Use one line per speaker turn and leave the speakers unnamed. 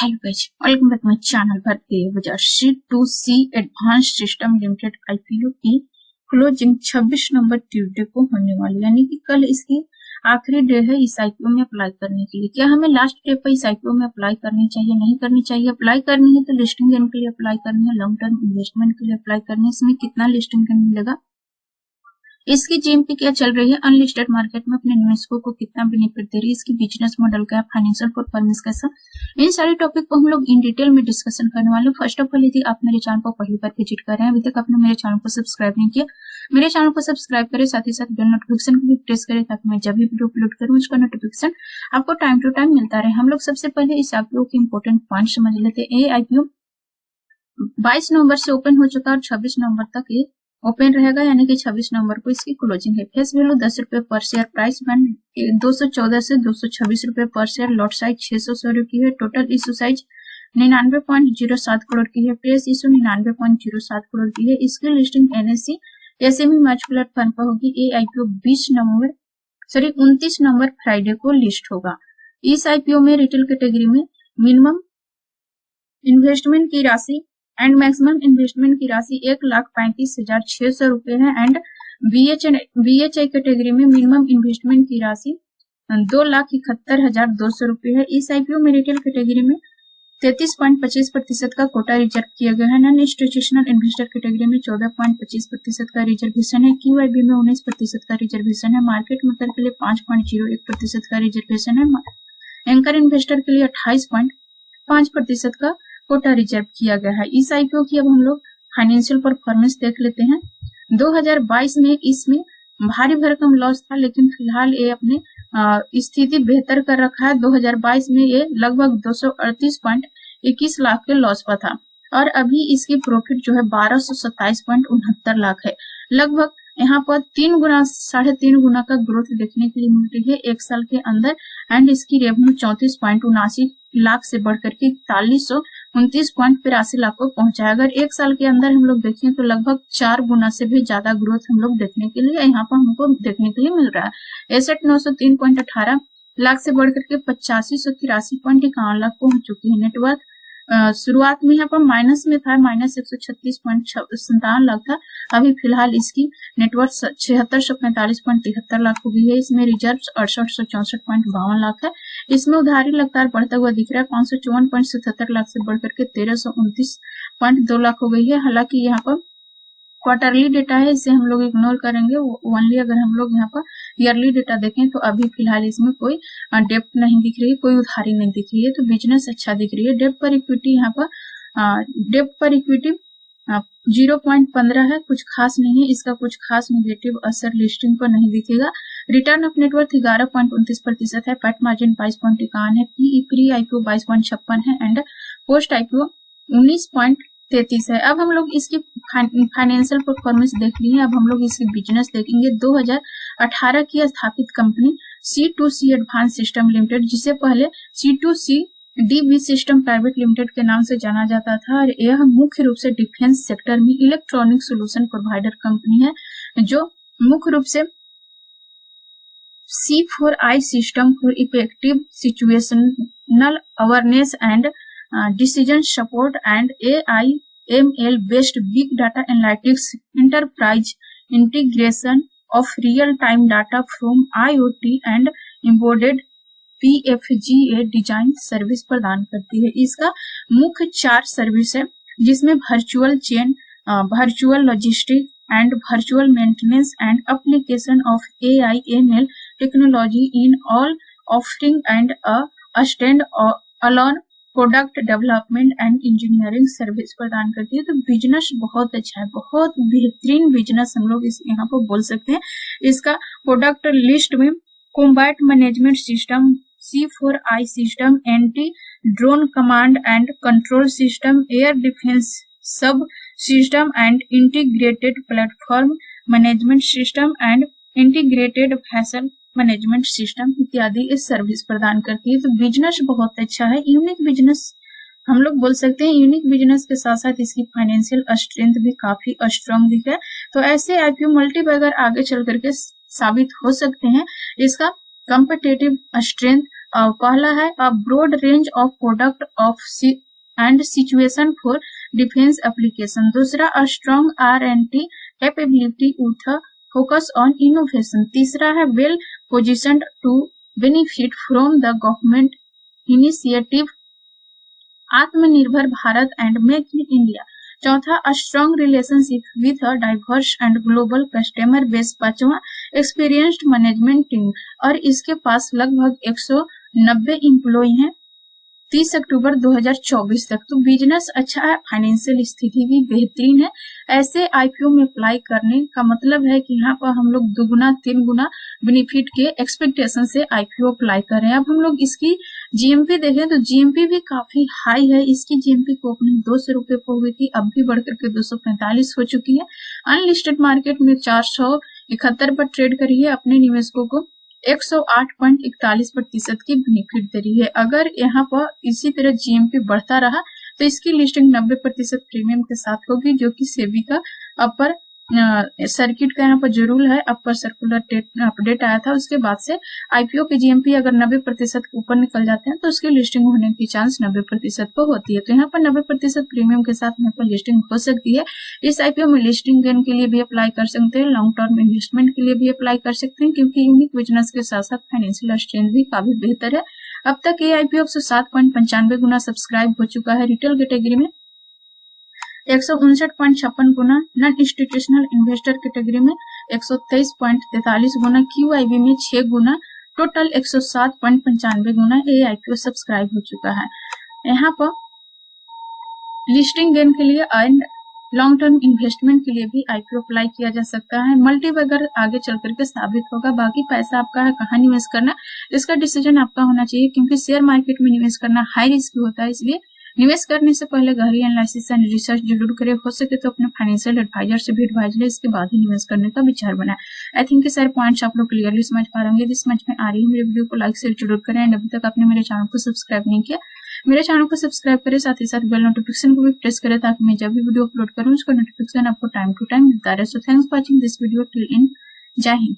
Hello guys, welcome back my channel. भारतीय बाजार C2C advance system limited IPO की closing 26 नवंबर Tuesday को होने वाली, यानी कि कल इसकी आखिरी डे है इस आईपीओ में अप्लाई करने के लिए। क्या हमें लास्ट डे पर इस आईपीओ में अप्लाई करनी चाहिए, नहीं करनी चाहिए? अप्लाई करनी है तो लिस्टिंग गेन के लिए अप्लाई करनी है, लॉन्ग टर्म इन्वेस्टमेंट के लिए अप्लाई करनी है। इसमें कितना लिस्टिंग गेन मिलेगा, इसकी जीएमपी क्या चल रही है, अनलिस्टेड मार्केट में अपने निवेशकों को कितना बेनिफिट दे रही है, इसकी बिजनेस मॉडल क्या है, फाइनेंशियल परफॉर्मेंस कैसा, इन सारे टॉपिक को हम लोग इन डिटेल में डिस्कशन करने वाले हैं। फर्स्ट ऑफ ऑल, यदि आप मेरे चैनल को पहली बार विजिट कर रहे हैं, अभी तक आपने मेरे चैनल को सब्सक्राइब नहीं किया, मेरे चैनल को सब्सक्राइब करें, साथ ही साथ बेल नोटिफिकेशन को भी प्रेस करें ताकि मैं जब भी वीडियो अपलोड करूँ उसका नोटिफिकेशन आपको टाइम टू टाइम मिलता रहे। हम लोग सबसे पहले इस आईपीओ के इंपॉर्टेंट पॉइंट समझ लेते हैं। ये आईपीओ 22 नवंबर से ओपन हो चुका है और 26 नवंबर तक ये ओपन रहेगा, यानी कि 26 नवंबर को इसकी क्लोजिंग है। फेस वैल्यू 10 रुपए पर शेयर, प्राइस बैंड 214 से 226 रुपए पर शेयर, लॉट साइज 600 की है, टोटल इशू साइज 99.07 करोड़ की है, प्लेस इशू 99.07 करोड़ की है। इसकी listing NSE SME match platform पर होगी। ये आईपीओ 29 नवंबर फ्राइडे को लिस्ट होगा। इस आईपीओ में रिटेल कैटेगरी में मिनिमम इन्वेस्टमेंट की राशि एंड मैक्सिमम इन्वेस्टमेंट की राशि 1,35,600 रुपए है एंड BHI कैटेगरी में मिनिमम इन्वेस्टमेंट की राशि 2,71,200 रुपए है। इस आईपीओ में रिटेल कैटेगरी में 33.25% का कोटा रिजर्व किया गया है। नॉन इंस्टीट्यूशनल इन्वेस्टर कैटेगरी में 14.25% का रिजर्वेशन है। QIB में 19% का रिजर्वेशन है। मार्केट मेकर के लिए 5.01% का रिजर्वेशन है। एंकर इन्वेस्टर के लिए 28.5% का कोटा रिजर्व किया गया है। इस आईपीओ की अब हम लोग फाइनेंशियल परफॉर्मेंस देख लेते हैं। 2022 में इसमें भारी भरकम लॉस था, लेकिन फिलहाल ये अपने स्थिति बेहतर कर रखा है। 2022 में ये लगभग 238.21 लाख के लॉस पर था और अभी इसकी प्रॉफिट जो है 1227.69 लाख है। लगभग यहाँ पर 3.5 गुना का ग्रोथ देखने के लिए मिल रही है एक साल के अंदर एंड इसकी रेवेन्यू 34.79 लाख से बढ़कर के 4129.83 लाख को पहुंचा है। अगर एक साल के अंदर हम लोग देखें तो लगभग 4 गुना से भी ज्यादा ग्रोथ हम लोग देखने के लिए यहाँ पर हमको देखने के लिए मिल रहा है। एसेट 903.18 लाख से बढ़कर के 8583.51 लाख पहुंच चुकी है। नेटवर्थ शुरुआत में यहाँ पर माइनस में था, -136.57 लाख था, अभी फिलहाल इसकी नेटवर्थ 7645.73 लाख हो गई है। इसमें रिजर्व 6864.52 लाख है। इसमें उधारी लगातार बढ़ता हुआ दिख रहा है, 554.77 लाख से बढ़कर के 1329.2 लाख हो गई है। हालांकि यहाँ पर क्वार्टरली डेटा है, इसे हम लोग इग्नोर करेंगे। ओनली अगर हम लोग यहाँ पर ईयरली डेटा देखें तो अभी फिलहाल इसमें कोई डेप्ट नहीं दिख रही है, कोई उधारी नहीं दिख रही है, तो बिजनेस अच्छा दिख रही है। डेप्ट पर इक्विटी यहाँ पर 0.15 है, कुछ खास नहीं है, इसका कुछ खास नेगेटिव असर लिस्टिंग पर नहीं दिखेगा। रिटर्न ऑफ नेटवर्थ 11.29% है, पैट मार्जिन 22.51 है, पीई प्री आईपीओ 22.56 है एंड पोस्ट आईपीओ 19.33 है। अब हम लोग इसकी फाइनेंशियल परफॉर्मेंस देख ली है, अब हम लोग इसकी बिजनेस देखेंगे। 2018 की स्थापित company C2C advance system limited, जिसे पहले C2C DB system private limited के नाम से जाना जाता था, और यह मुख्य रूप से डिफेंस सेक्टर में इलेक्ट्रॉनिक सोल्यूशन प्रोवाइडर कंपनी है, जो मुख्य रूप से C4I system for effective situational awareness and decision support and AIML based big data analytics enterprise integration of real time data from IoT and embedded PFGA design service प्रदान करती है। इसका मुख्य 4 सर्विस है, जिसमें virtual chain, virtual logistic and virtual maintenance and application of AIML technology in all offering and a stand alone product development and engineering service प्रदान करती है। तो बिजनेस बहुत अच्छा है, बहुत बेहतरीन बिजनेस हम लोग इस यहाँ पर बोल सकते हैं। इसका प्रोडक्ट लिस्ट में combat management system, C4I system, anti drone command and control system, air defence sub system and integrated platform management system and integrated फैसल मैनेजमेंट सिस्टम इत्यादि इस सर्विस प्रदान करती है। तो बिजनेस बहुत अच्छा है, यूनिक बिजनेस हम लोग बोल सकते हैं। यूनिक बिजनेस के साथ साथ इसकी फाइनेंशियल स्ट्रेंथ भी काफी स्ट्रांग दिख है। तो ऐसे आईपीओ मल्टीबैगर आगे चल करके साबित हो सकते हैं। इसका कॉम्पिटिटिव स्ट्रेंथ पहला है a broad range of product of and situation for defence application. दूसरा a strong R&D capability with focus on innovation. तीसरा है well positioned to benefit from the government initiative Atmanirbhar Bharat and make in India. चौथा a strong relationship with a diverse and global customer base. पांचवा experienced management team और इसके पास लगभग 190 employ हैं 30 अक्टूबर 2024 तक। तो बिजनेस अच्छा है, फाइनेंशियल स्थिति भी बेहतरीन है। ऐसे आईपीओ में अप्लाई करने का मतलब है कि यहाँ पर हम लोग 2 गुना 3 गुना बेनिफिट के एक्सपेक्टेशन से आईपीओ अप्लाई कर रहे हैं। अब हम लोग इसकी जीएमपी देखें तो जीएमपी भी काफी हाई है। इसकी जीएमपी को ओपनिंग 200 रुपए पर हुई थी, अब भी बढ़कर के 245 हो चुकी है। अनलिस्टेड मार्केट में 471 पर ट्रेड करी है, अपने निवेशकों को 108.41% की बेनिफिट दे रही है। अगर यहाँ पर इसी तरह जीएमपी बढ़ता रहा तो इसकी लिस्टिंग 90% प्रीमियम के साथ होगी, जो कि सेबी का अपर सर्किट का यहाँ पर जो रूल है, अपर सर्कुलर अपडेट आया था, उसके बाद से आईपीओ के जीएमपी अगर 90% ऊपर निकल जाते हैं तो उसकी लिस्टिंग होने की चांस 90% पर होती है। तो यहाँ पर 90% प्रीमियम के साथ यहाँ पर लिस्टिंग हो सकती है। इस आईपीओ में लिस्टिंग गेन के लिए भी अप्लाई कर सकते हैं, लॉन्ग टर्म इन्वेस्टमेंट के लिए भी अप्लाई कर सकते हैं, क्योंकि यूनिक बिजनेस के साथ साथ फाइनेंशियल स्ट्रेंथ भी काफी बेहतर है। अब तक ये आईपीओ 107.95 गुना सब्सक्राइब हो चुका है। रिटेल कैटेगरी में 159.56 गुना, नॉन इंस्टीट्यूशनल इन्वेस्टर कैटेगरी में 123.43 गुना, क्यूआईबी में 6 गुना, टोटल 107.95 गुना ये आईपीओ सब्सक्राइब हो चुका है। यहाँ पर लिस्टिंग गेन के लिए एंड लॉन्ग टर्म इन्वेस्टमेंट के लिए भी आईपीओ अप्लाई किया जा सकता है। मल्टी अगर आगे चल करके साबित होगा। बाकी पैसा आपका है, कहाँ निवेश करना इसका डिसीजन आपका होना चाहिए, क्योंकि शेयर मार्केट में निवेश करना हाई रिस्क होता है। इसलिए निवेश करने से पहले गहरी एनालिसिस एंड रिसर्च जरूर करें। हो सके तो अपने फाइनेंशियल एडवाइजर से भी एडवाइज लें, इसके बाद ही निवेश करने का विचार बनाए। आई थिंक सारे पॉइंट्स आप लोग क्लियरली समझ पा रहे होंगे। समझ में आ रही है मेरे वीडियो को लाइक शेयर जरूर करें। एंड अभी तक आपने मेरे चैनल को सब्सक्राइब नहीं किया, मेरे चैनल को सब्सक्राइब करें, साथ ही साथ बेल नोटिफिकेशन को भी प्रेस करें, ताकि मैं जब भी वीडियो अपलोड करूँ उसका नोटिफिकेशन आपको टाइम टू टाइम मिलता रहे। So thanks for watching this video till then. जय हिंद।